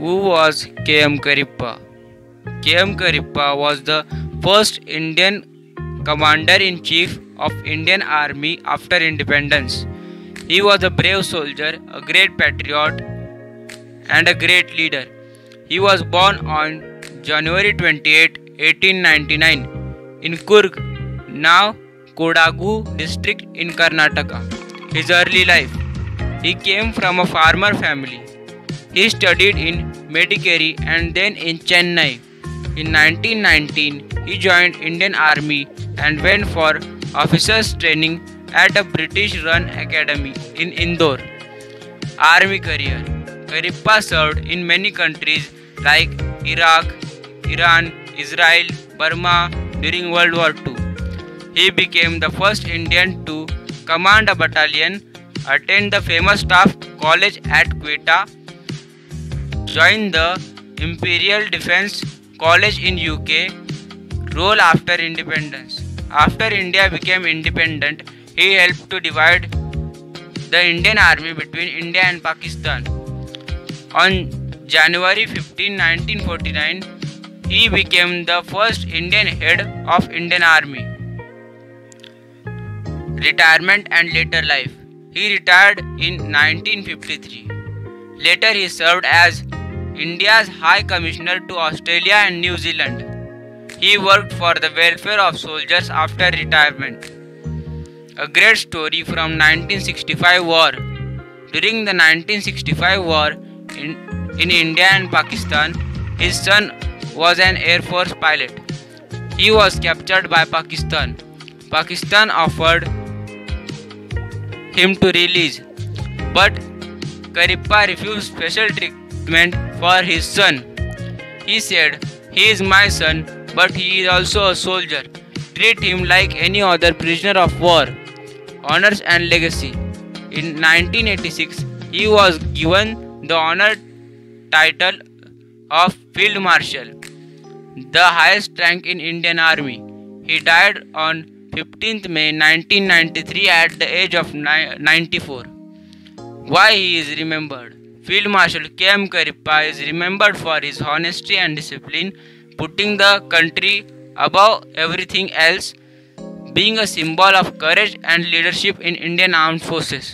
Who was K.M. Karippa? K.M. Karippa was the first Indian commander-in-chief of Indian Army after independence. He was a brave soldier, a great patriot, and a great leader. He was born on January 28, 1899 in Coorg, now Kodagu district in Karnataka. His early life. He came from a farmer family. He studied in Madikeri and then in Chennai. In 1919, he joined Indian Army and went for officers training at a British-run academy in Indore. Army career. Karippa served in many countries like Iraq, Iran, Israel, Burma during World War II. He became the first Indian to command a battalion, attend the famous Staff College at Quetta, joined the Imperial Defence College in UK, role after independence. After India became independent, he helped to divide the Indian Army between India and Pakistan. On January 15, 1949, he became the first Indian head of Indian Army. Retirement and later life. He retired in 1953. Later he served as India's High Commissioner to Australia and New Zealand. He worked for the welfare of soldiers after retirement. A great story from 1965 war. During the 1965 war in India and Pakistan, his son was an Air Force pilot. He was captured by Pakistan. Pakistan offered him to release, but Karippa refused special treatment for his son. He said, "He is my son, but he is also a soldier. Treat him like any other prisoner of war." Honors and legacy. In 1986, he was given the honor title of Field Marshal, the highest rank in Indian Army. He died on 15th May 1993 at the age of 94. Why he is remembered? Field Marshal K.M. Karippa is remembered for his honesty and discipline, putting the country above everything else, being a symbol of courage and leadership in Indian Armed Forces.